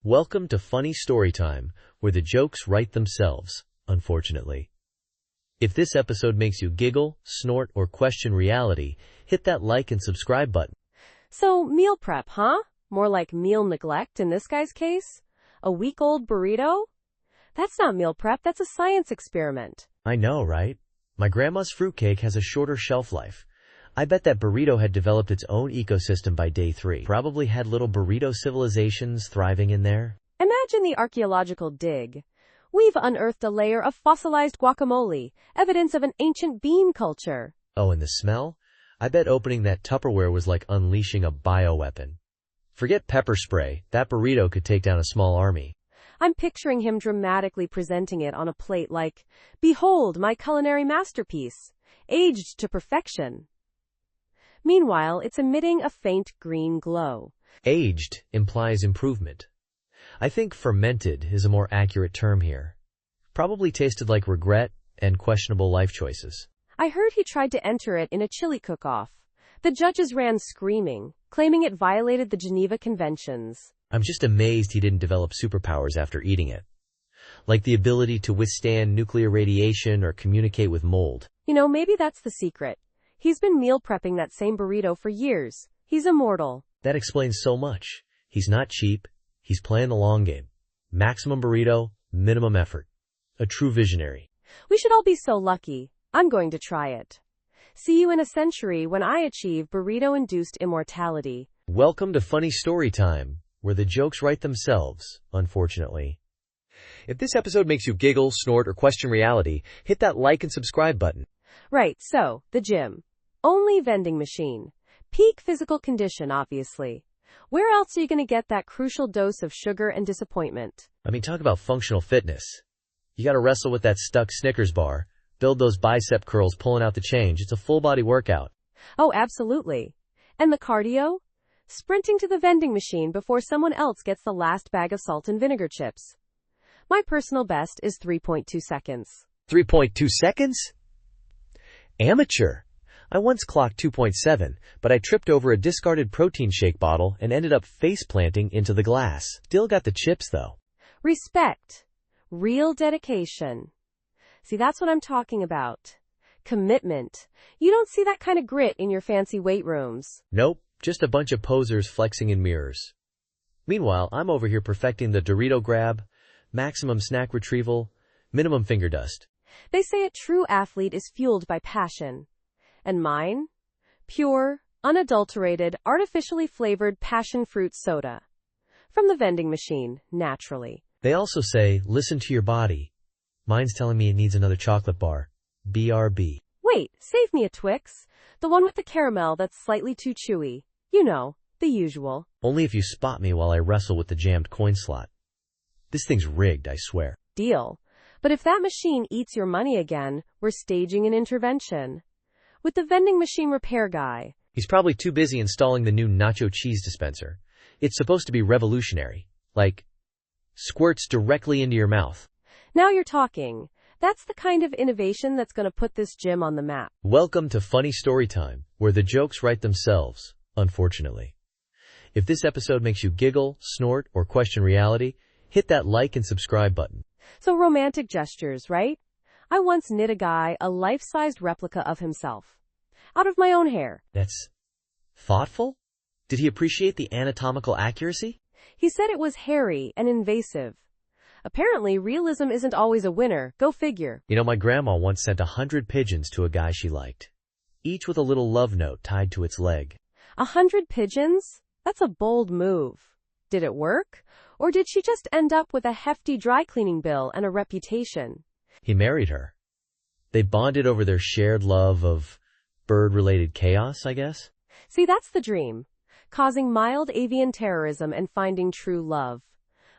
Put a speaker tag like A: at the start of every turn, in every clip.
A: Welcome to Funny Storytime, where the jokes write themselves, unfortunately. If this episode makes you giggle, snort, or question reality, hit that like and subscribe button.
B: So, meal prep, huh? More like meal neglect in this guy's case? A week-old burrito? That's not meal prep, that's a science experiment.
A: I know, right? My grandma's fruitcake has a shorter shelf life. I bet that burrito had developed its own ecosystem by day 3. Probably had little burrito civilizations thriving in there.
B: Imagine the archaeological dig. We've unearthed a layer of fossilized guacamole, evidence of an ancient bean culture.
A: Oh, and the smell? I bet opening that Tupperware was like unleashing a bioweapon. Forget pepper spray, that burrito could take down a small army.
B: I'm picturing him dramatically presenting it on a plate like, "Behold my culinary masterpiece, aged to perfection." Meanwhile, it's emitting a faint green glow.
A: Aged implies improvement. I think fermented is a more accurate term here. Probably tasted like regret and questionable life choices.
B: I heard he tried to enter it in a chili cook-off. The judges ran screaming, claiming it violated the Geneva Conventions.
A: I'm just amazed he didn't develop superpowers after eating it. Like the ability to withstand nuclear radiation or communicate with mold.
B: Maybe that's the secret. He's been meal prepping that same burrito for years. He's immortal.
A: That explains so much. He's not cheap. He's playing the long game. Maximum burrito, minimum effort. A true visionary.
B: We should all be so lucky. I'm going to try it. See you in a century when I achieve burrito-induced immortality.
A: Welcome to Funny Storytime, where the jokes write themselves, unfortunately. If this episode makes you giggle, snort, or question reality, hit that like and subscribe button.
B: Right, so, the gym. Only vending machine. Peak physical condition, obviously. Where else are you going to get that crucial dose of sugar and disappointment?
A: Talk about functional fitness. You gotta wrestle with that stuck Snickers bar, build those bicep curls pulling out the change. It's a full-body workout.
B: Oh, absolutely. And the cardio? Sprinting to the vending machine before someone else gets the last bag of salt and vinegar chips. My personal best is 3.2 seconds.
A: 3.2 seconds? Amateur. I once clocked 2.7, but I tripped over a discarded protein shake bottle and ended up face-planting into the glass. Still got the chips, though.
B: Respect. Real dedication. See, that's what I'm talking about. Commitment. You don't see that kind of grit in your fancy weight rooms.
A: Nope, just a bunch of posers flexing in mirrors. Meanwhile, I'm over here perfecting the Dorito grab, maximum snack retrieval, minimum finger dust.
B: They say a true athlete is fueled by passion. And mine? Pure, unadulterated, artificially flavored passion fruit soda. From the vending machine, naturally.
A: They also say, listen to your body. Mine's telling me it needs another chocolate bar. BRB.
B: Wait, save me a Twix. The one with the caramel that's slightly too chewy. The usual.
A: Only if you spot me while I wrestle with the jammed coin slot. This thing's rigged, I swear.
B: Deal. But if that machine eats your money again, we're staging an intervention. With the vending machine repair guy.
A: He's probably too busy installing the new nacho cheese dispenser. It's supposed to be revolutionary. Like, squirts directly into your mouth.
B: Now you're talking. That's the kind of innovation that's going to put this gym on the map.
A: Welcome to Funny Storytime, where the jokes write themselves, unfortunately. If this episode makes you giggle, snort, or question reality, hit that like and subscribe button.
B: So romantic gestures, right? I once knit a guy a life-sized replica of himself. Out of my own hair.
A: That's thoughtful? Did he appreciate the anatomical accuracy?
B: He said it was hairy and invasive. Apparently, realism isn't always a winner. Go figure.
A: My grandma once sent 100 pigeons to a guy she liked, each with a little love note tied to its leg.
B: 100 pigeons? That's a bold move. Did it work? Or did she just end up with a hefty dry cleaning bill and a reputation?
A: He married her. They bonded over their shared love of bird-related chaos, I guess?
B: See, that's the dream. Causing mild avian terrorism and finding true love.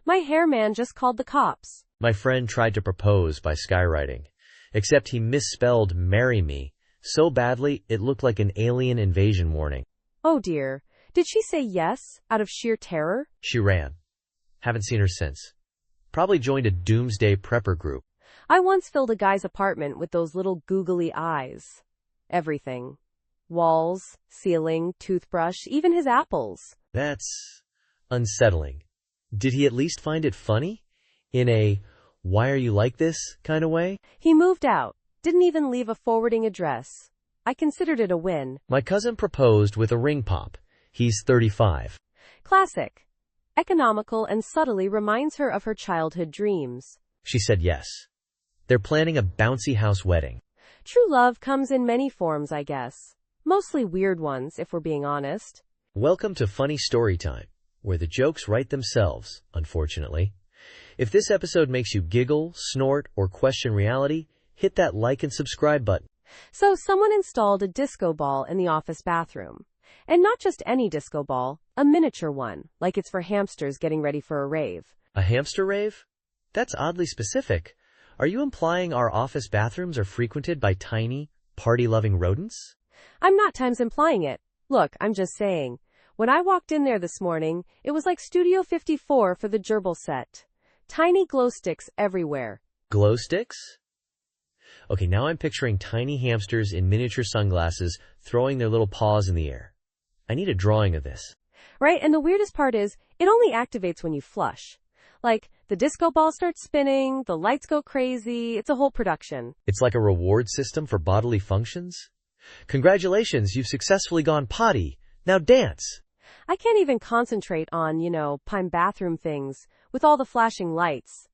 B: My hairman just called the cops.
A: My friend tried to propose by skywriting, except he misspelled marry me so badly it looked like an alien invasion warning.
B: Oh dear. Did she say yes out of sheer terror?
A: She ran. Haven't seen her since. Probably joined a doomsday prepper group.
B: I once filled a guy's apartment with those little googly eyes. Everything. Walls, ceiling, toothbrush, even his apples.
A: That's unsettling. Did he at least find it funny? In a, why are you like this kind of way?
B: He moved out, didn't even leave a forwarding address. I considered it a win.
A: My cousin proposed with a ring pop. He's 35.
B: Classic. Economical and subtly reminds her of her childhood dreams.
A: She said yes. They're planning a bouncy house wedding.
B: True love comes in many forms, I guess. Mostly weird ones, if we're being honest.
A: Welcome to Funny Story Time, where the jokes write themselves, unfortunately. If this episode makes you giggle, snort, or question reality, hit that like and subscribe button.
B: So someone installed a disco ball in the office bathroom. And not just any disco ball, a miniature one, like it's for hamsters getting ready for a rave.
A: A hamster rave? That's oddly specific. Are you implying our office bathrooms are frequented by tiny, party-loving rodents?
B: I'm not times implying it. Look, I'm just saying. When I walked in there this morning, it was like Studio 54 for the gerbil set. Tiny glow sticks everywhere.
A: Glow sticks? Okay, now I'm picturing tiny hamsters in miniature sunglasses throwing their little paws in the air. I need a drawing of this.
B: Right, and the weirdest part is, it only activates when you flush. Like, the disco ball starts spinning, the lights go crazy, it's a whole production.
A: It's like a reward system for bodily functions? Congratulations, you've successfully gone potty. Now dance.
B: I can't even concentrate on, prime bathroom things, with all the flashing lights.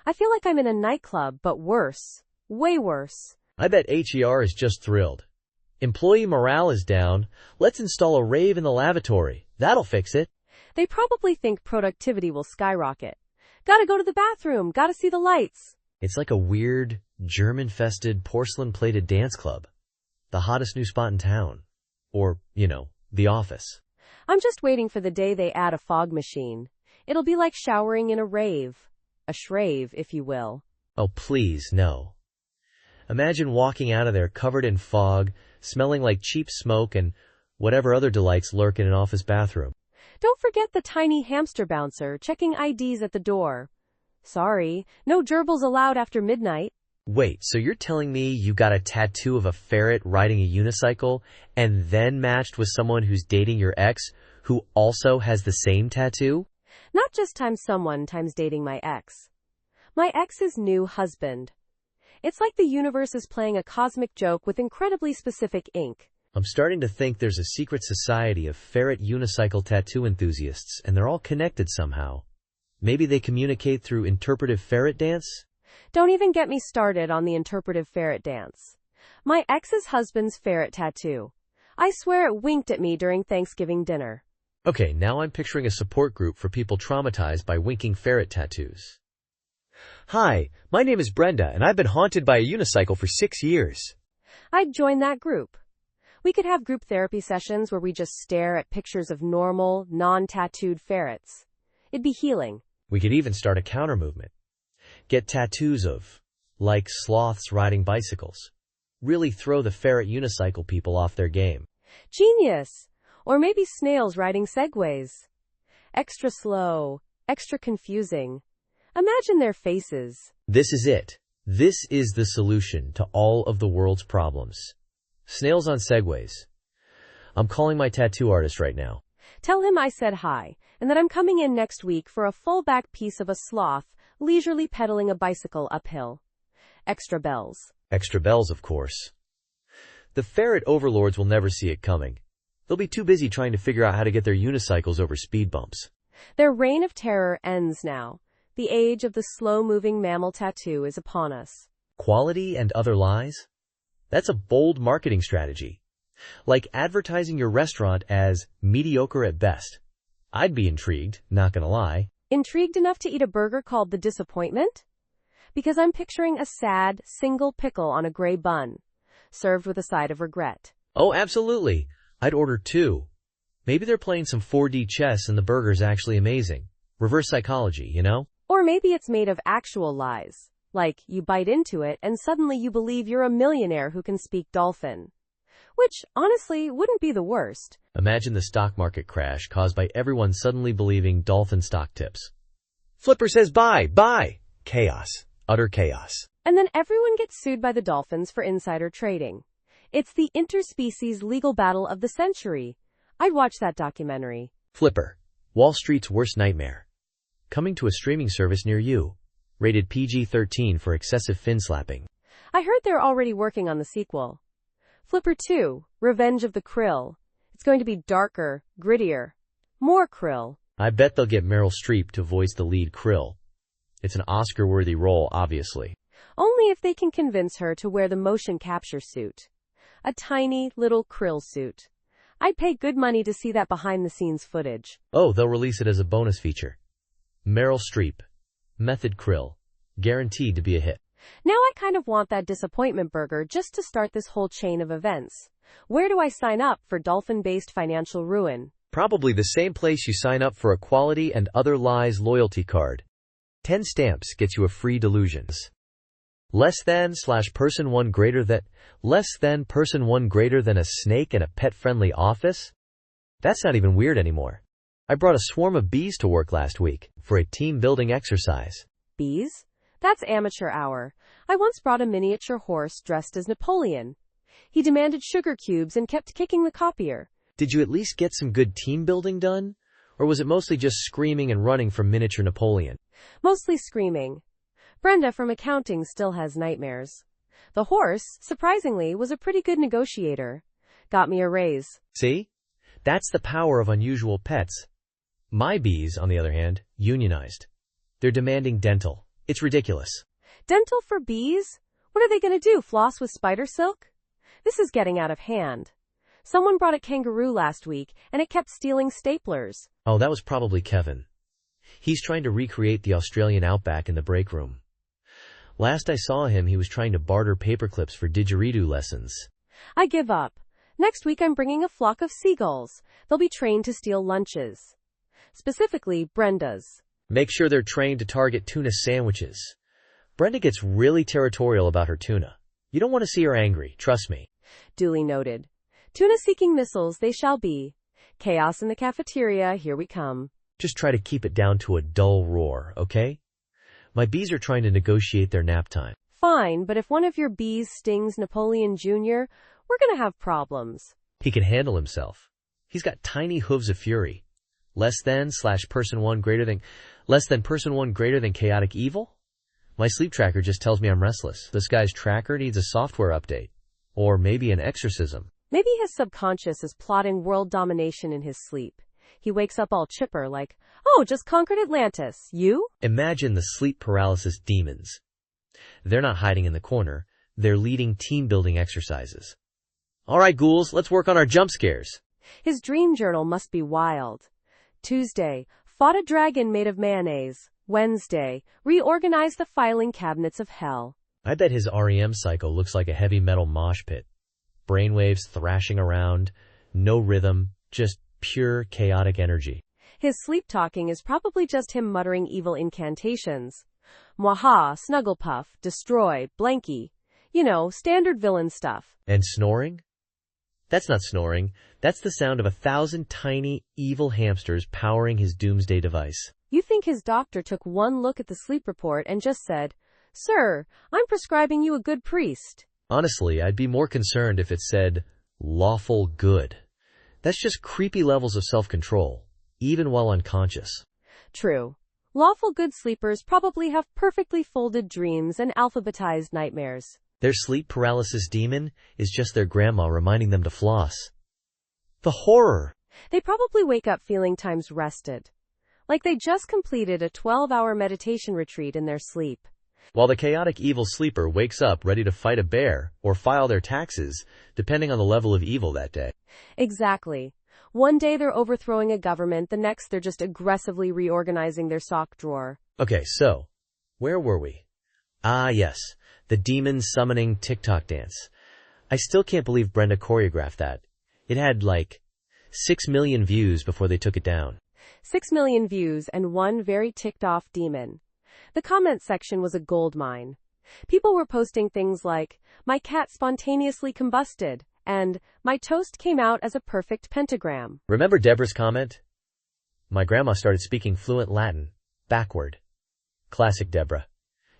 B: I feel like I'm in a nightclub, but worse. Way worse.
A: I bet HER is just thrilled. Employee morale is down. Let's install a rave in the lavatory. That'll fix it.
B: They probably think productivity will skyrocket. Gotta go to the bathroom, gotta see the lights.
A: It's like a weird, germ-infested, porcelain-plated dance club. The hottest new spot in town. Or, the office.
B: I'm just waiting for the day they add a fog machine. It'll be like showering in a rave. A shrave, if you will.
A: Oh, please, no. Imagine walking out of there covered in fog, smelling like cheap smoke and whatever other delights lurk in an office bathroom.
B: Don't forget the tiny hamster bouncer checking IDs at the door. Sorry, no gerbils allowed after midnight.
A: Wait, so you're telling me you got a tattoo of a ferret riding a unicycle and then matched with someone who's dating your ex who also has the same tattoo?
B: Not just times someone times dating my ex. My ex's new husband. It's like the universe is playing a cosmic joke with incredibly specific ink.
A: I'm starting to think there's a secret society of ferret unicycle tattoo enthusiasts, and they're all connected somehow. Maybe they communicate through interpretive ferret dance?
B: Don't even get me started on the interpretive ferret dance. My ex's husband's ferret tattoo. I swear it winked at me during Thanksgiving dinner.
A: Okay, now I'm picturing a support group for people traumatized by winking ferret tattoos. Hi, my name is Brenda, and I've been haunted by a unicycle for 6 years.
B: I'd join that group. We could have group therapy sessions where we just stare at pictures of normal, non-tattooed ferrets. It'd be healing.
A: We could even start a counter movement. Get tattoos of, like sloths riding bicycles. Really throw the ferret unicycle people off their game.
B: Genius! Or maybe snails riding segways. Extra slow, extra confusing. Imagine their faces.
A: This is it. This is the solution to all of the world's problems. Snails on segways. I'm calling my tattoo artist right now.
B: Tell him I said hi, and that I'm coming in next week for a full-back piece of a sloth leisurely pedaling a bicycle uphill. Extra bells.
A: Extra bells, of course. The ferret overlords will never see it coming. They'll be too busy trying to figure out how to get their unicycles over speed bumps.
B: Their reign of terror ends now. The age of the slow-moving mammal tattoo is upon us.
A: Quality and other lies? That's a bold marketing strategy. Like advertising your restaurant as mediocre at best. I'd be intrigued, not gonna lie.
B: Intrigued enough to eat a burger called The Disappointment? Because I'm picturing a sad, single pickle on a gray bun, served with a side of regret.
A: Oh, absolutely. I'd order 2. Maybe they're playing some 4D chess and the burger's actually amazing. Reverse psychology,
B: Or maybe it's made of actual lies. Like, you bite into it and suddenly you believe you're a millionaire who can speak dolphin. Which, honestly, wouldn't be the worst.
A: Imagine the stock market crash caused by everyone suddenly believing dolphin stock tips. Flipper says buy, buy! Chaos. Utter chaos.
B: And then everyone gets sued by the dolphins for insider trading. It's the interspecies legal battle of the century. I'd watch that documentary.
A: Flipper. Wall Street's worst nightmare. coming to a streaming service near you. Rated PG-13 for excessive fin slapping.
B: I heard they're already working on the sequel. Flipper 2, Revenge of the Krill. It's going to be darker, grittier. More krill.
A: I bet they'll get Meryl Streep to voice the lead Krill. It's an Oscar-worthy role, obviously.
B: Only if they can convince her to wear the motion capture suit. A tiny, little krill suit. I'd pay good money to see that behind-the-scenes footage.
A: Oh, they'll release it as a bonus feature. Meryl Streep. Method Krill. Guaranteed to be a hit.
B: Now I kind of want that disappointment burger just to start this whole chain of events. Where do I sign up for dolphin-based financial ruin?
A: Probably the same place you sign up for a Quality and Other Lies loyalty card. 10 stamps gets you a free delusions. Less than / person 1 greater than. Less than person 1 greater than a snake and a pet-friendly office? That's not even weird anymore. I brought a swarm of bees to work last week for a team-building exercise.
B: Bees? That's amateur hour. I once brought a miniature horse dressed as Napoleon. He demanded sugar cubes and kept kicking the copier.
A: Did you at least get some good team building done? Or was it mostly just screaming and running from miniature Napoleon?
B: Mostly screaming. Brenda from accounting still has nightmares. The horse, surprisingly, was a pretty good negotiator. Got me a raise.
A: See? That's the power of unusual pets. My bees, on the other hand, unionized. They're demanding dental. It's ridiculous.
B: Dental for bees? What are they going to do, floss with spider silk? This is getting out of hand. Someone brought a kangaroo last week, and it kept stealing staplers.
A: Oh, that was probably Kevin. He's trying to recreate the Australian outback in the break room. Last I saw him, he was trying to barter paperclips for didgeridoo lessons.
B: I give up. Next week I'm bringing a flock of seagulls. They'll be trained to steal lunches. Specifically, Brenda's.
A: Make sure they're trained to target tuna sandwiches. Brenda gets really territorial about her tuna. You don't want to see her angry, trust me.
B: Duly noted. Tuna-seeking missiles they shall be. Chaos in the cafeteria, here we come.
A: Just try to keep it down to a dull roar, okay? My bees are trying to negotiate their nap time.
B: Fine, but if one of your bees stings Napoleon Jr., we're gonna have problems.
A: He can handle himself. He's got tiny hooves of fury. Less than / person 1 greater than. Less than person 1 greater than chaotic evil? My sleep tracker just tells me I'm restless. This guy's tracker needs a software update. Or maybe an exorcism.
B: Maybe his subconscious is plotting world domination in his sleep. He wakes up all chipper like, oh, just conquered Atlantis. You?
A: Imagine the sleep paralysis demons. They're not hiding in the corner. They're leading team-building exercises. All right, ghouls, let's work on our jump scares.
B: His dream journal must be wild. Tuesday, fought a dragon made of mayonnaise. Wednesday, reorganized the filing cabinets of hell.
A: I bet his REM cycle looks like a heavy metal mosh pit. Brainwaves thrashing around, no rhythm, just pure chaotic energy.
B: His sleep talking is probably just him muttering evil incantations. Mwaha, Snugglepuff, Destroy, Blanky. You know, standard villain stuff.
A: And snoring? That's not snoring. That's the sound of 1,000 tiny, evil hamsters powering his doomsday device.
B: You think his doctor took one look at the sleep report and just said, Sir, I'm prescribing you a good priest.
A: Honestly, I'd be more concerned if it said, lawful good. That's just creepy levels of self-control, even while unconscious.
B: True. Lawful good sleepers probably have perfectly folded dreams and alphabetized nightmares.
A: Their sleep paralysis demon is just their grandma reminding them to floss. The horror!
B: They probably wake up feeling times rested. Like they just completed a 12-hour meditation retreat in their sleep.
A: While the chaotic evil sleeper wakes up ready to fight a bear or file their taxes, depending on the level of evil that day.
B: Exactly. One day they're overthrowing a government, the next they're just aggressively reorganizing their sock drawer.
A: Okay, so, where were we? Ah, yes, the demon summoning TikTok dance. I still can't believe Brenda choreographed that. It had, 6 million views before they took it down.
B: 6 million views and one very ticked-off demon. The comment section was a goldmine. People were posting things like, my cat spontaneously combusted, and my toast came out as a perfect pentagram.
A: Remember Deborah's comment? My grandma started speaking fluent Latin, backward. Classic Deborah.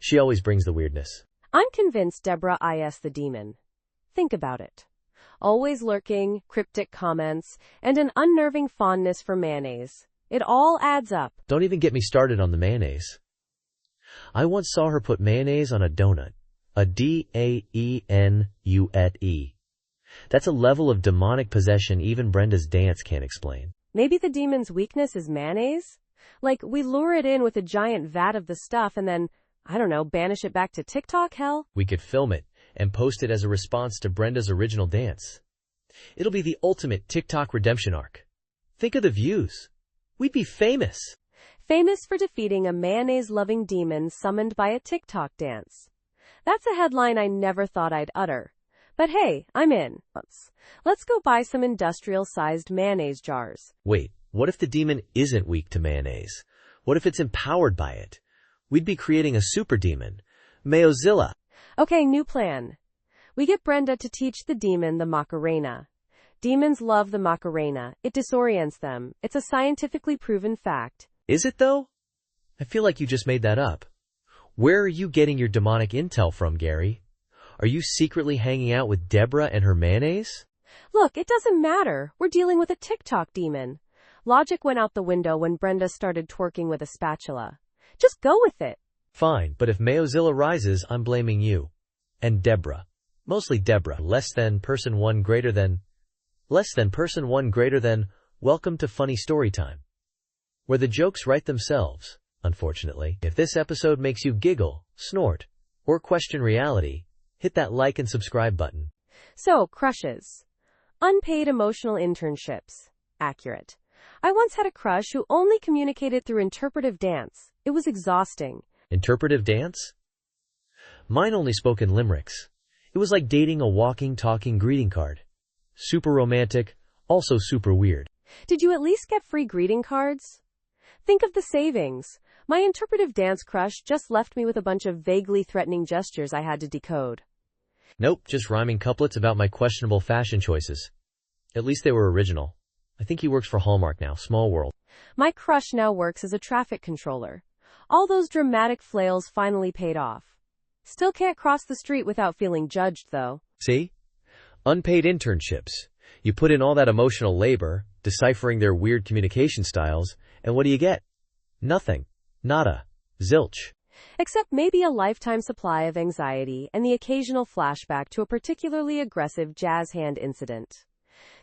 A: She always brings the weirdness.
B: I'm convinced Deborah is the demon. Think about it. Always lurking, cryptic comments, and an unnerving fondness for mayonnaise. It all adds up.
A: Don't even get me started on the mayonnaise. I once saw her put mayonnaise on a donut. A D-A-E-N-U-E-T. That's a level of demonic possession even Brenda's dance can't explain.
B: Maybe the demon's weakness is mayonnaise? Like, we lure it in with a giant vat of the stuff and then, I don't know, banish it back to TikTok, hell?
A: We could film it and post it as a response to Brenda's original dance. It'll be the ultimate TikTok redemption arc. Think of the views. We'd be famous.
B: Famous for defeating a mayonnaise-loving demon summoned by a TikTok dance. That's a headline I never thought I'd utter. But hey, I'm in. Let's go buy some industrial-sized mayonnaise jars.
A: Wait, what if the demon isn't weak to mayonnaise? What if it's empowered by it? We'd be creating a super demon. Mayozilla.
B: Okay, new plan. We get Brenda to teach the demon the Macarena. Demons love the Macarena. It disorients them. It's a scientifically proven fact.
A: Is it though? I feel like you just made that up. Where are you getting your demonic intel from, Gary? Are you secretly hanging out with Deborah and her mayonnaise?
B: Look, it doesn't matter. We're dealing with a TikTok demon. Logic went out the window when Brenda started twerking with a spatula. Just go with it.
A: Fine, but if Mayozilla rises, I'm blaming you. And Deborah. Mostly Deborah. Less than person one greater than. Welcome to Funny Story Time, where the jokes write themselves, unfortunately. If this episode makes you giggle, snort, or question reality, hit that like and subscribe button.
B: So, crushes. Unpaid emotional internships. Accurate. I once had a crush who only communicated through interpretive dance. It was exhausting.
A: Interpretive dance? Mine only spoke in limericks. It was like dating a walking, talking greeting card. Super romantic, also super weird.
B: Did you at least get free greeting cards? Think of the savings. My interpretive dance crush just left me with a bunch of vaguely threatening gestures I had to decode.
A: Nope, just rhyming couplets about my questionable fashion choices. At least they were original. I think he works for Hallmark now, small world.
B: My crush now works as a traffic controller. All those dramatic flails finally paid off. Still can't cross the street without feeling judged, though.
A: See? Unpaid internships. You put in all that emotional labor, deciphering their weird communication styles, and what do you get? Nothing. Nada. Zilch.
B: Except maybe a lifetime supply of anxiety and the occasional flashback to a particularly aggressive jazz hand incident.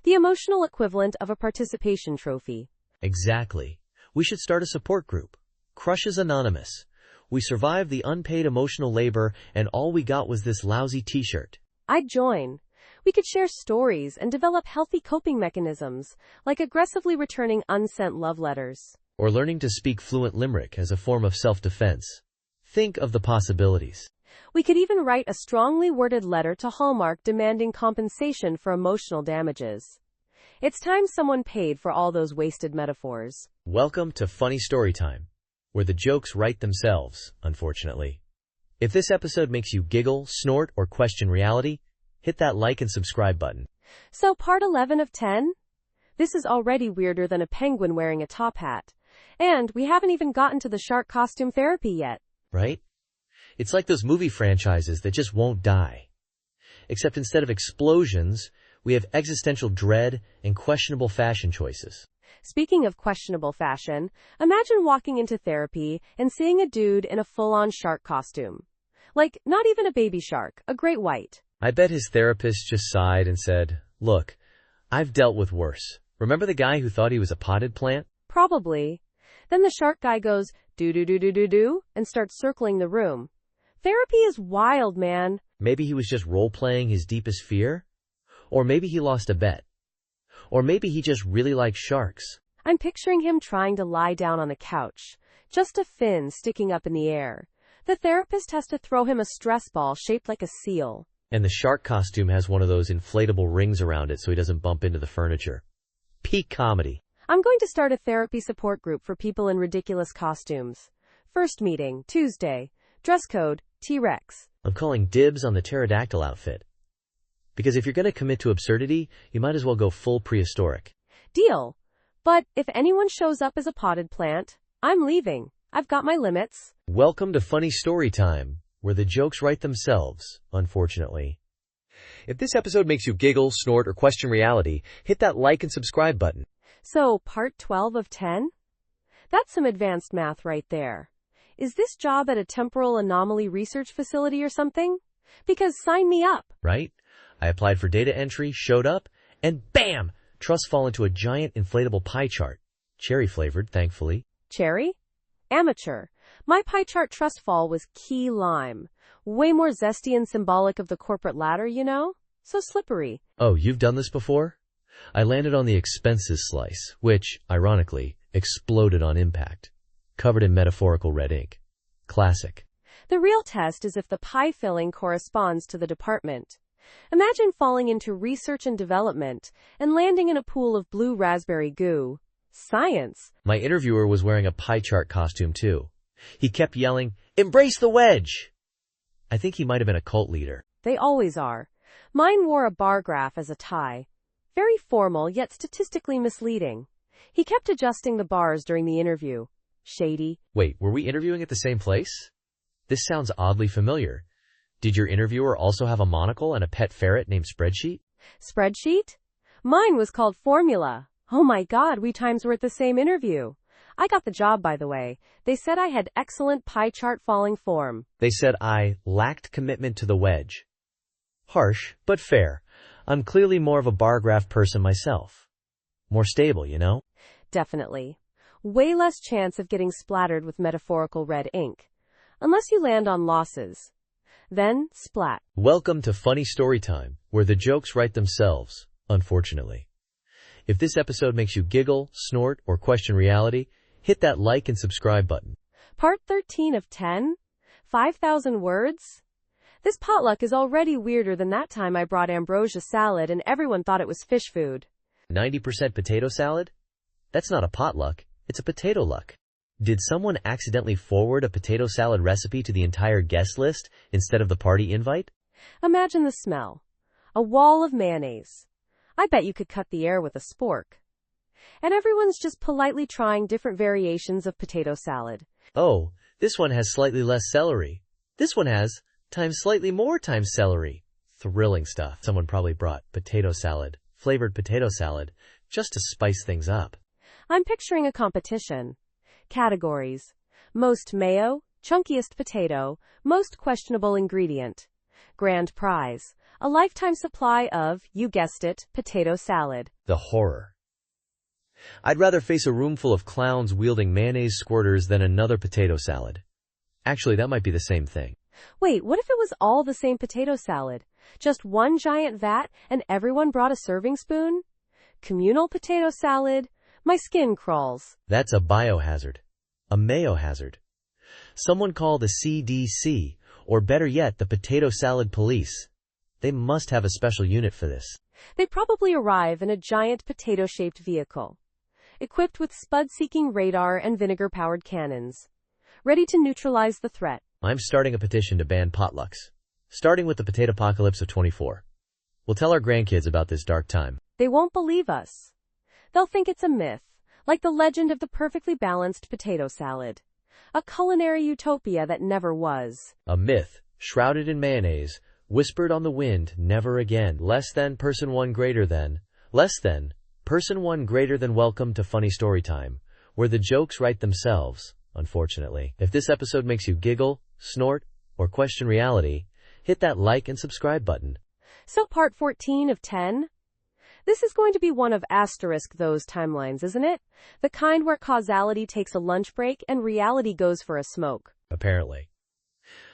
B: The emotional equivalent of a participation trophy.
A: Exactly. We should start a support group. Crushes Anonymous. We survived the unpaid emotional labor and all we got was this lousy t-shirt.
B: I'd join. We could share stories and develop healthy coping mechanisms, like aggressively returning unsent love letters.
A: Or learning to speak fluent limerick as a form of self-defense. Think of the possibilities.
B: We could even write a strongly worded letter to Hallmark demanding compensation for emotional damages. It's time someone paid for all those wasted metaphors.
A: Welcome to Funny Story Time, where the jokes write themselves, unfortunately. If this episode makes you giggle, snort, or question reality, hit that like and subscribe button.
B: So part 11 of 10? This is already weirder than a penguin wearing a top hat. And we haven't even gotten to the shark costume therapy yet.
A: Right? It's like those movie franchises that just won't die. Except instead of explosions, we have existential dread and questionable fashion choices.
B: Speaking of questionable fashion, imagine walking into therapy and seeing a dude in a full-on shark costume. Like, not even a baby shark, a great white.
A: I bet his therapist just sighed and said, "Look, I've dealt with worse. Remember the guy who thought he was a potted plant?"
B: Probably. Then the shark guy goes, do, and starts circling the room. Therapy is wild, man.
A: Maybe he was just role-playing his deepest fear? Or maybe he lost a bet. Or maybe he just really likes sharks.
B: I'm picturing him trying to lie down on the couch, just a fin sticking up in the air. The therapist has to throw him a stress ball shaped like a seal.
A: And the shark costume has one of those inflatable rings around it so he doesn't bump into the furniture. Peak comedy.
B: I'm going to start a therapy support group for people in ridiculous costumes. First meeting, Tuesday. Dress code, T-Rex.
A: I'm calling dibs on the pterodactyl outfit. Because if you're going to commit to absurdity, you might as well go full prehistoric.
B: Deal. But if anyone shows up as a potted plant, I'm leaving. I've got my limits.
A: Welcome to Funny Story Time, where the jokes write themselves, unfortunately. If this episode makes you giggle, snort, or question reality, hit that like and subscribe button.
B: So, part 12 of 10? That's some advanced math right there. Is this job at a temporal anomaly research facility or something? Because sign me up.
A: Right? I applied for data entry, showed up, and bam! Trusts fall into a giant inflatable pie chart. Cherry flavored, thankfully.
B: Cherry? Amateur. My pie chart trust fall was key lime. Way more zesty and symbolic of the corporate ladder, you know? So slippery.
A: Oh, you've done this before? I landed on the expenses slice, which, ironically, exploded on impact. Covered in metaphorical red ink. Classic.
B: The real test is if the pie filling corresponds to the department. Imagine falling into research and development and landing in a pool of blue raspberry goo. Science.
A: My interviewer was wearing a pie chart costume too. He kept yelling, "Embrace the wedge!" I think he might have been a cult leader.
B: They always are. Mine wore a bar graph as a tie. Very formal, yet statistically misleading. He kept adjusting the bars during the interview. Shady.
A: Wait, were we interviewing at the same place? This sounds oddly familiar. Did your interviewer also have a monocle and a pet ferret named Spreadsheet?
B: Spreadsheet? Mine was called Formula. Oh my God, we times were at the same interview. I got the job, by the way. They said I had excellent pie chart falling form.
A: They said I lacked commitment to the wedge. Harsh, but fair. I'm clearly more of a bar graph person myself. More stable, you know?
B: Definitely. Way less chance of getting splattered with metaphorical red ink. Unless you land on losses. Then, splat.
A: Welcome to Funny Story Time, where the jokes write themselves, unfortunately. If this episode makes you giggle, snort, or question reality, hit that like and subscribe button.
B: Part 13 of 10? 5,000 words? This potluck is already weirder than that time I brought ambrosia salad and everyone thought it was fish food.
A: 90% potato salad? That's not a potluck, it's a potato luck. Did someone accidentally forward a potato salad recipe to the entire guest list instead of the party invite?
B: Imagine the smell. A wall of mayonnaise. I bet you could cut the air with a spork. And everyone's just politely trying different variations of potato salad.
A: Oh, this one has slightly less celery. This one has times slightly more times celery. Thrilling stuff. Someone probably brought potato salad, flavored potato salad, just to spice things up.
B: I'm picturing a competition. Categories. Most mayo, chunkiest potato, most questionable ingredient. Grand prize. A lifetime supply of, you guessed it, potato salad.
A: The horror. I'd rather face a room full of clowns wielding mayonnaise squirters than another potato salad. Actually, that might be the same thing.
B: Wait, what if it was all the same potato salad? Just one giant vat and everyone brought a serving spoon? Communal potato salad? My skin crawls.
A: That's a biohazard. A mayo hazard. Someone call the CDC, or better yet, the potato salad police. They must have a special unit for this.
B: They probably arrive in a giant potato-shaped vehicle, equipped with spud-seeking radar and vinegar-powered cannons, ready to neutralize the threat.
A: I'm starting a petition to ban potlucks, starting with the potato apocalypse of 24. We'll tell our grandkids about this dark time.
B: They won't believe us. They'll think it's a myth, like the legend of the perfectly balanced potato salad. A culinary utopia that never was.
A: A myth, shrouded in mayonnaise, whispered on the wind, never again. Less than person one greater than. Less than person one greater than. Welcome to Funny Story Time, where the jokes write themselves, unfortunately. If this episode makes you giggle, snort, or question reality, hit that like and subscribe button.
B: So part 14 of 10? This is going to be one of asterisk those timelines, isn't it? The kind where causality takes a lunch break and reality goes for a smoke.
A: Apparently.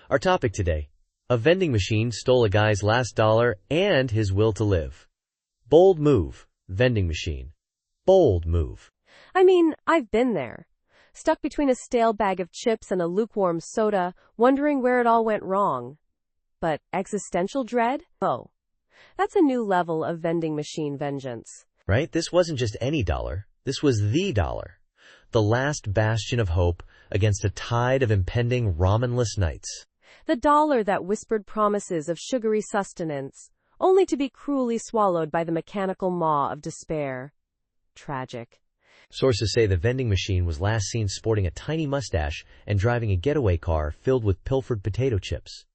A: Our topic today. A vending machine stole a guy's last dollar and his will to live. Bold move. Vending machine. Bold move.
B: I mean, I've been there. Stuck between a stale bag of chips and a lukewarm soda, wondering where it all went wrong. But existential dread? Oh. That's a new level of vending machine vengeance.
A: Right? This wasn't just any dollar. This was the dollar. The last bastion of hope against a tide of impending ramenless nights.
B: The dollar that whispered promises of sugary sustenance, only to be cruelly swallowed by the mechanical maw of despair. Tragic.
A: Sources say the vending machine was last seen sporting a tiny mustache and driving a getaway car filled with pilfered potato chips.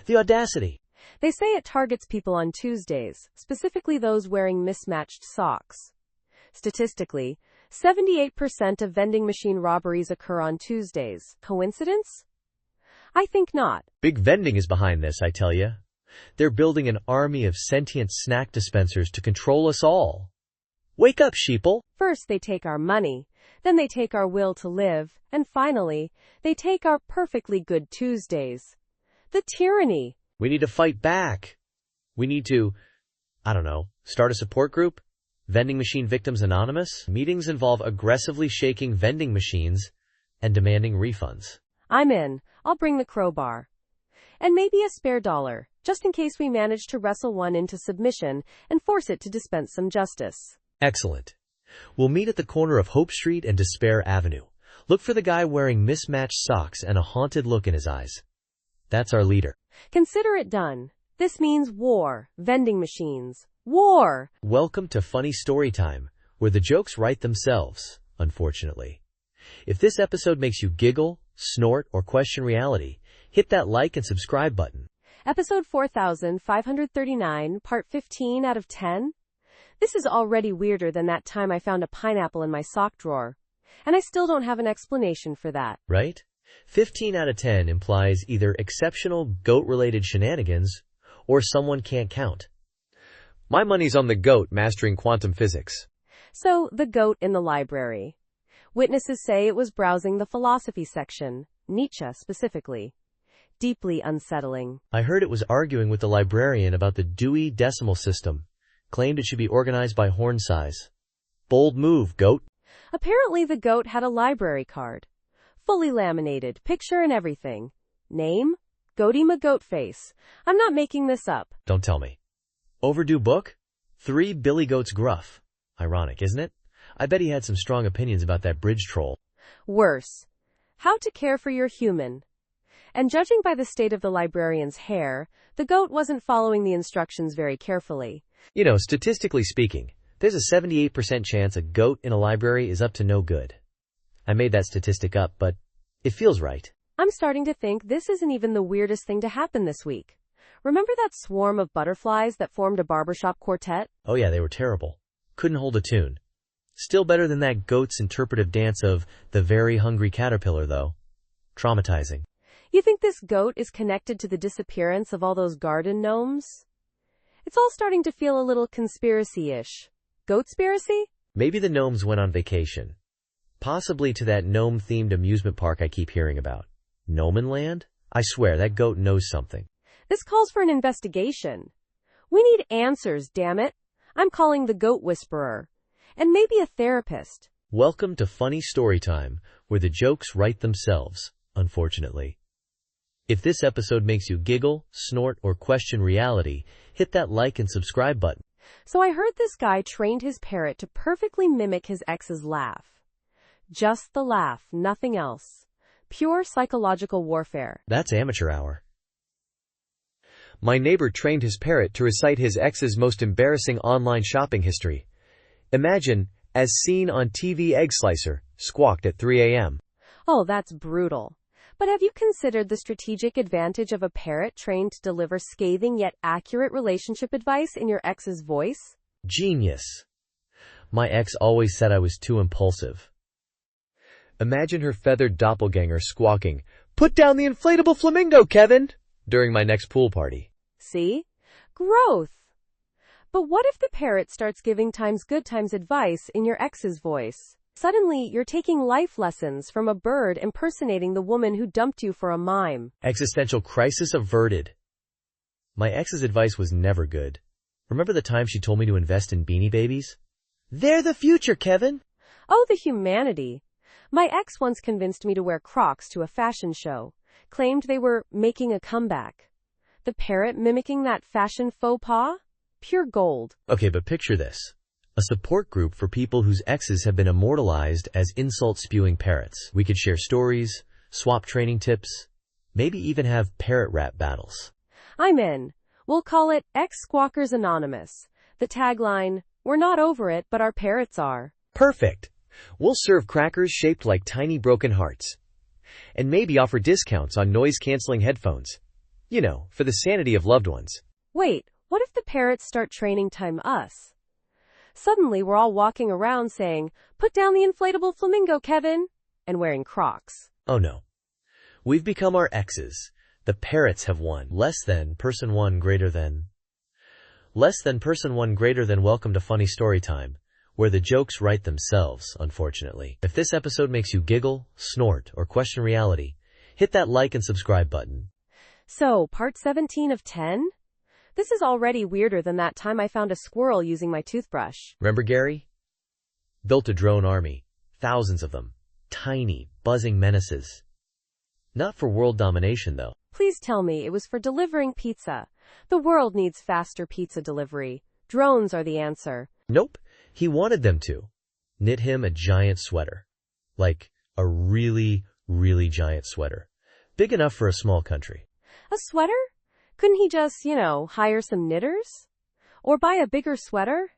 A: The audacity!
B: They say it targets people on Tuesdays, specifically those wearing mismatched socks. Statistically, 78% of vending machine robberies occur on Tuesdays. Coincidence? I think not.
A: Big vending is behind this, I tell ya. They're building an army of sentient snack dispensers to control us all. Wake up, sheeple!
B: First they take our money, then they take our will to live, and finally, they take our perfectly good Tuesdays. The tyranny.
A: We need to fight back. We need to, start a support group? Vending Machine Victims Anonymous? Meetings involve aggressively shaking vending machines and demanding refunds.
B: I'm in. I'll bring the crowbar. And maybe a spare dollar, just in case we manage to wrestle one into submission and force it to dispense some justice.
A: Excellent. We'll meet at the corner of Hope Street and Despair Avenue. Look for the guy wearing mismatched socks and a haunted look in his eyes. That's our leader.
B: Consider it done. This means war. Vending machines. War!
A: Welcome to Funny Story Time, where the jokes write themselves, unfortunately. If this episode makes you giggle, snort, or question reality, hit that like and subscribe button.
B: Episode 4539, part 15 out of 10? This is already weirder than that time I found a pineapple in my sock drawer. And I still don't have an explanation for that.
A: Right? 15 out of 10 implies either exceptional goat-related shenanigans or someone can't count. My money's on the goat mastering quantum physics.
B: So, the goat in the library. Witnesses say it was browsing the philosophy section, Nietzsche specifically. Deeply unsettling.
A: I heard it was arguing with the librarian about the Dewey Decimal System. Claimed it should be organized by horn size. Bold move, goat.
B: Apparently the goat had a library card. Fully laminated, picture and everything. Name? Goaty McGoatface. I'm not making this up.
A: Don't tell me. Overdue book? 3 Billy Goats Gruff. Ironic, isn't it? I bet he had some strong opinions about that bridge troll.
B: Worse. How to care for your human. And judging by the state of the librarian's hair, the goat wasn't following the instructions very carefully.
A: Statistically speaking, there's a 78% chance a goat in a library is up to no good. I made that statistic up, but it feels right.
B: I'm starting to think this isn't even the weirdest thing to happen this week. Remember that swarm of butterflies that formed a barbershop quartet?
A: Oh yeah, they were terrible. Couldn't hold a tune. Still better than that goat's interpretive dance of the very hungry caterpillar, though. Traumatizing.
B: You think this goat is connected to the disappearance of all those garden gnomes? It's all starting to feel a little conspiracy-ish. Goatspiracy?
A: Maybe the gnomes went on vacation. Possibly to that gnome-themed amusement park I keep hearing about. Gnomenland? I swear, that goat knows something.
B: This calls for an investigation. We need answers, damn it. I'm calling the goat whisperer. And maybe a therapist.
A: Welcome to Funny Story Time, where the jokes write themselves, unfortunately. If this episode makes you giggle, snort, or question reality, hit that like and subscribe button.
B: So I heard this guy trained his parrot to perfectly mimic his ex's laugh. Just the laugh, nothing else. Pure psychological warfare.
A: That's amateur hour. My neighbor trained his parrot to recite his ex's most embarrassing online shopping history. Imagine, as seen on TV egg slicer, squawked at 3 a.m.
B: Oh, that's brutal. But have you considered the strategic advantage of a parrot trained to deliver scathing yet accurate relationship advice in your ex's voice?
A: Genius. My ex always said I was too impulsive. Imagine her feathered doppelganger squawking, "Put down the inflatable flamingo, Kevin!" during my next pool party.
B: See? Growth. But what if the parrot starts giving good times advice in your ex's voice? Suddenly, you're taking life lessons from a bird impersonating the woman who dumped you for a mime.
A: Existential crisis averted. My ex's advice was never good. Remember the time she told me to invest in Beanie Babies? They're the future, Kevin!
B: Oh, the humanity. My ex once convinced me to wear Crocs to a fashion show, claimed they were making a comeback. The parrot mimicking that fashion faux pas? Pure gold.
A: Okay, but picture this. A support group for people whose exes have been immortalized as insult-spewing parrots. We could share stories, swap training tips, maybe even have parrot rap battles.
B: I'm in. We'll call it Ex-Squawkers Anonymous. The tagline, "We're not over it, but our parrots are."
A: Perfect. We'll serve crackers shaped like tiny broken hearts. And maybe offer discounts on noise-canceling headphones. For the sanity of loved ones.
B: Wait, what if the parrots start training time us? Suddenly, we're all walking around saying, "Put down the inflatable flamingo, Kevin," and wearing Crocs.
A: Oh no. We've become our exes. The parrots have won. Less than person one greater than. Less than person one greater than. Welcome to Funny Story Time, where the jokes write themselves, unfortunately. If this episode makes you giggle, snort, or question reality, hit that like and subscribe button.
B: So, part 17 of 10? This is already weirder than that time I found a squirrel using my toothbrush.
A: Remember Gary? Built a drone army. Thousands of them. Tiny, buzzing menaces. Not for world domination, though.
B: Please tell me it was for delivering pizza. The world needs faster pizza delivery. Drones are the answer.
A: Nope. He wanted them to. Knit him a giant sweater. Like a really, really giant sweater. Big enough for a small country.
B: A sweater? Couldn't he just, hire some knitters? Or buy a bigger sweater?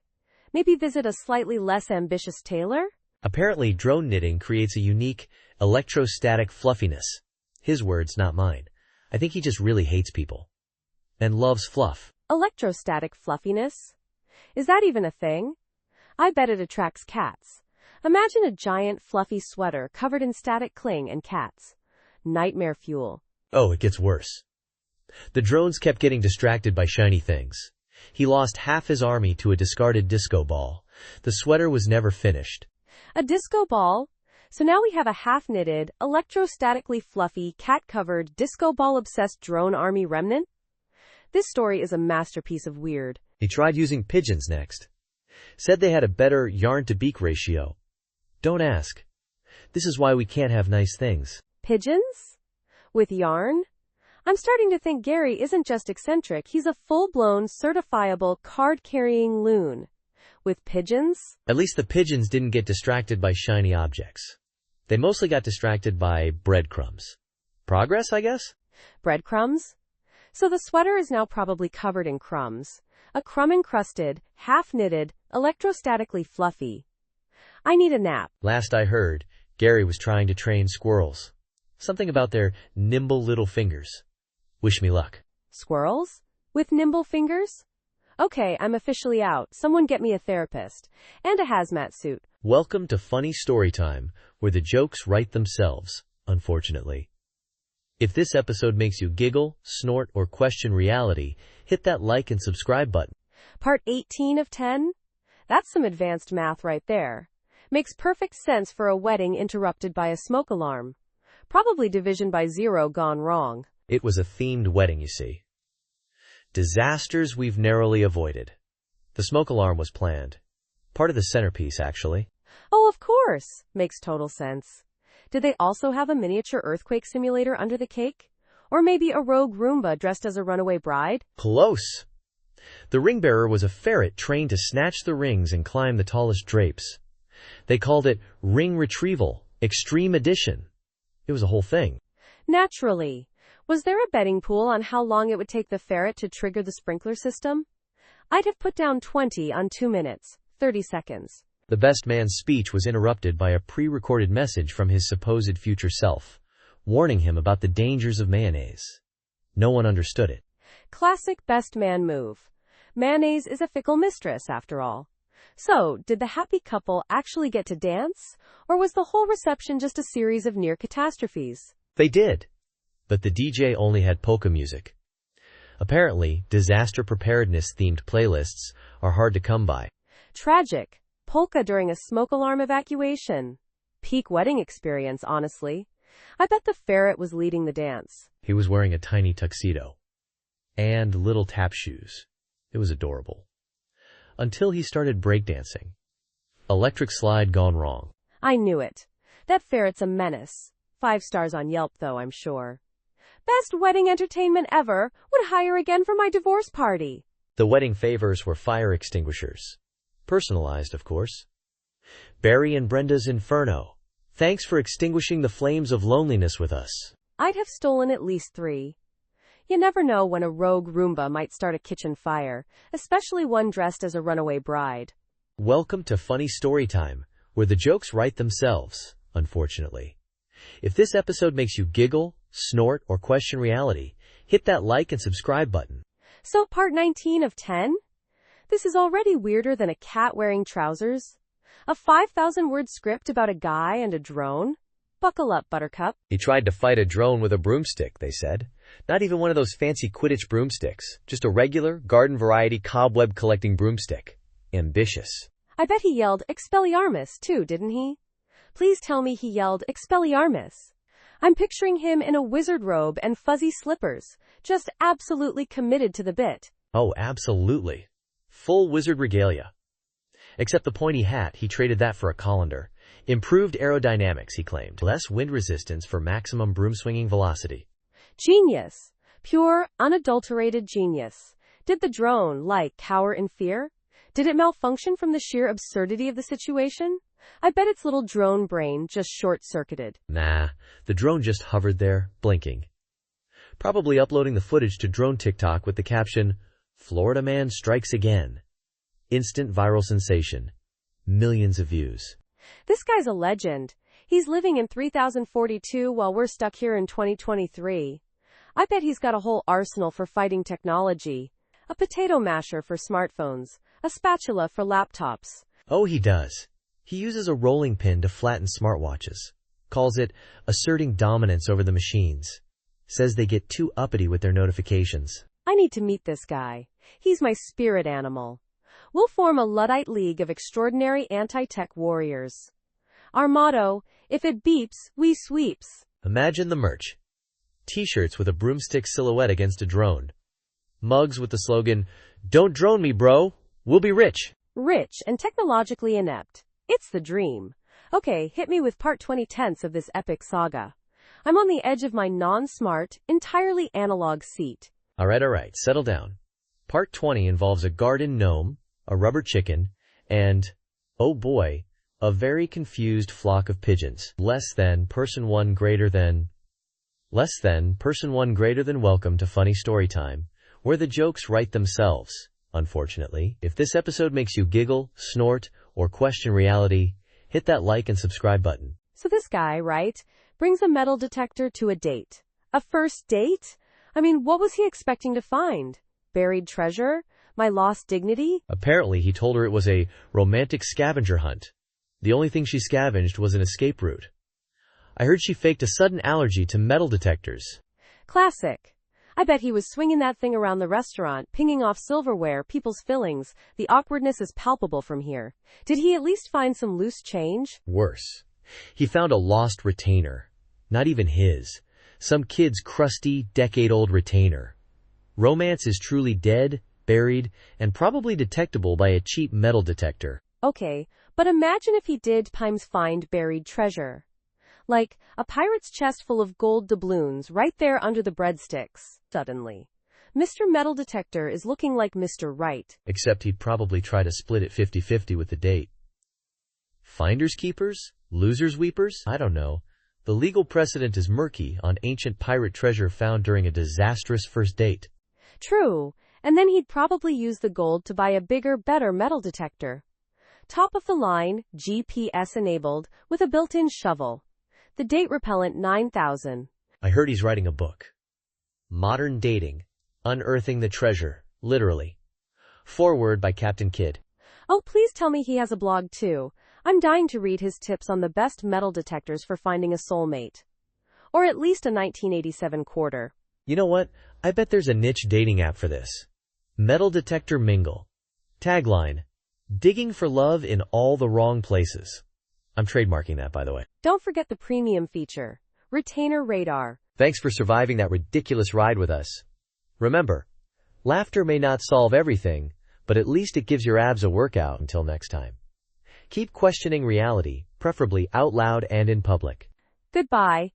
B: Maybe visit a slightly less ambitious tailor?
A: Apparently, drone knitting creates a unique electrostatic fluffiness. His words, not mine. I think he just really hates people. And loves fluff.
B: Electrostatic fluffiness? Is that even a thing? I bet it attracts cats. Imagine a giant fluffy sweater covered in static cling and cats. Nightmare fuel.
A: Oh, it gets worse. The drones kept getting distracted by shiny things. He lost half his army to a discarded disco ball. The sweater was never finished.
B: A disco ball? So now we have a half-knitted, electrostatically fluffy, cat-covered, disco ball-obsessed drone army remnant? This story is a masterpiece of weird.
A: He tried using pigeons next. Said they had a better yarn-to-beak ratio. Don't ask. This is why we can't have nice things.
B: Pigeons? With yarn? I'm starting to think Gary isn't just eccentric, he's a full-blown, certifiable, card-carrying loon. With pigeons?
A: At least the pigeons didn't get distracted by shiny objects. They mostly got distracted by breadcrumbs. Progress, I guess?
B: Breadcrumbs? So the sweater is now probably covered in crumbs. A crumb-encrusted, half-knitted, electrostatically fluffy. I need a nap.
A: Last I heard, Gary was trying to train squirrels. Something about their nimble little fingers. Wish me luck.
B: Squirrels? With nimble fingers? Okay, I'm officially out. Someone get me a therapist. And a hazmat suit.
A: Welcome to Funny Story Time, where the jokes write themselves, unfortunately. If this episode makes you giggle, snort, or question reality, hit that like and subscribe button.
B: Part 18 of 10? That's some advanced math right there. Makes perfect sense for a wedding interrupted by a smoke alarm. Probably division by zero gone wrong.
A: It was a themed wedding, you see. Disasters we've narrowly avoided. The smoke alarm was planned. Part of the centerpiece, actually.
B: Oh, of course. Makes total sense. Did they also have a miniature earthquake simulator under the cake? Or maybe a rogue Roomba dressed as a runaway bride?
A: Close. The ring bearer was a ferret trained to snatch the rings and climb the tallest drapes. They called it Ring Retrieval, Extreme Edition. It was a whole thing.
B: Naturally. Was there a betting pool on how long it would take the ferret to trigger the sprinkler system? I'd have put down 20 on 2 minutes, 30 seconds.
A: The best man's speech was interrupted by a pre-recorded message from his supposed future self, warning him about the dangers of mayonnaise. No one understood it.
B: Classic best man move. Mayonnaise is a fickle mistress, after all. So, did the happy couple actually get to dance? Or was the whole reception just a series of near catastrophes?
A: They did. But the DJ only had polka music. Apparently, disaster preparedness-themed playlists are hard to come by.
B: Tragic. Polka during a smoke alarm evacuation. Peak wedding experience, honestly. I bet the ferret was leading the dance.
A: He was wearing a tiny tuxedo. And little tap shoes. It was adorable. Until he started breakdancing. Electric slide gone wrong.
B: I knew it. That ferret's a menace. 5 stars on Yelp, though, I'm sure. Best wedding entertainment ever. Would hire again for my divorce party.
A: The wedding favors were fire extinguishers. Personalized, of course. Barry and Brenda's Inferno. Thanks for extinguishing the flames of loneliness with us.
B: I'd have stolen at least 3. You never know when a rogue Roomba might start a kitchen fire, especially one dressed as a runaway bride.
A: Welcome to Funny Story Time, where the jokes write themselves, unfortunately. If this episode makes you giggle, snort, or question reality, hit that like and subscribe button.
B: So part 19 of 10? This is already weirder than a cat wearing trousers. A 5,000-word script about a guy and a drone? Buckle up, Buttercup.
A: He tried to fight a drone with a broomstick, they said. Not even one of those fancy Quidditch broomsticks. Just a regular, garden-variety, cobweb-collecting broomstick. Ambitious.
B: I bet he yelled Expelliarmus, too, didn't he? Please tell me he yelled Expelliarmus. I'm picturing him in a wizard robe and fuzzy slippers, just absolutely committed to the bit.
A: Oh, absolutely. Full wizard regalia. Except the pointy hat, he traded that for a colander. Improved aerodynamics, he claimed. Less wind resistance for maximum broom-swinging velocity.
B: Genius. Pure, unadulterated genius. Did the drone, cower in fear? Did it malfunction from the sheer absurdity of the situation? I bet its little drone brain just short-circuited.
A: Nah, the drone just hovered there, blinking. Probably uploading the footage to drone TikTok with the caption, "Florida man strikes again." Instant viral sensation. Millions of views.
B: This guy's a legend. He's living in 3042 while we're stuck here in 2023. I bet he's got a whole arsenal for fighting technology. A potato masher for smartphones. A spatula for laptops.
A: Oh, he does. He uses a rolling pin to flatten smartwatches. Calls it asserting dominance over the machines. Says they get too uppity with their notifications.
B: I need to meet this guy. He's my spirit animal. We'll form a Luddite League of extraordinary anti-tech warriors. Our motto, if it beeps, we sweeps.
A: Imagine the merch. T-shirts with a broomstick silhouette against a drone. Mugs with the slogan, "Don't drone me, bro. We'll be rich."
B: Rich and technologically inept. It's the dream. Okay, hit me with part 20 of this epic saga. I'm on the edge of my non-smart, entirely analog seat.
A: All right, settle down. Part 20 involves a garden gnome, a rubber chicken, and, oh boy, a very confused flock of pigeons. Less than person one greater than welcome to Funny Story Time, where the jokes write themselves. Unfortunately, if this episode makes you giggle, snort, or question reality, hit that like and subscribe button.
B: So this guy, right, brings a metal detector to a date. A first date? I mean, what was he expecting to find? Buried treasure? My lost dignity?
A: Apparently, he told her it was a romantic scavenger hunt. The only thing she scavenged was an escape route. I heard she faked a sudden allergy to metal detectors.
B: Classic. I bet he was swinging that thing around the restaurant, pinging off silverware, people's fillings. The awkwardness is palpable from here. Did he at least find some loose change?
A: Worse. He found a lost retainer. Not even his. Some kid's crusty, decade-old retainer. Romance is truly dead, buried, and probably detectable by a cheap metal detector.
B: Okay, but imagine if he did find buried treasure. Like a pirate's chest full of gold doubloons right there under the breadsticks. Suddenly, Mr. Metal Detector is looking like Mr. Right.
A: Except he'd probably try to split it 50-50 with the date. Finders keepers? Losers weepers? I don't know. The legal precedent is murky on ancient pirate treasure found during a disastrous first date.
B: True, and then he'd probably use the gold to buy a bigger, better metal detector. Top of the line, GPS enabled, with a built-in shovel. The date repellent 9000.
A: I heard he's writing a book. Modern Dating. Unearthing the Treasure. Literally. Foreword by Captain Kidd.
B: Oh, please tell me he has a blog too. I'm dying to read his tips on the best metal detectors for finding a soulmate. Or at least a 1987 quarter.
A: You know what? I bet there's a niche dating app for this. Metal Detector Mingle. Tagline. Digging for love in all the wrong places. I'm trademarking that, by the way.
B: Don't forget the premium feature. Retainer radar.
A: Thanks for surviving that ridiculous ride with us. Remember, laughter may not solve everything, but at least it gives your abs a workout. Until next time. Keep questioning reality, preferably out loud and in public.
B: Goodbye.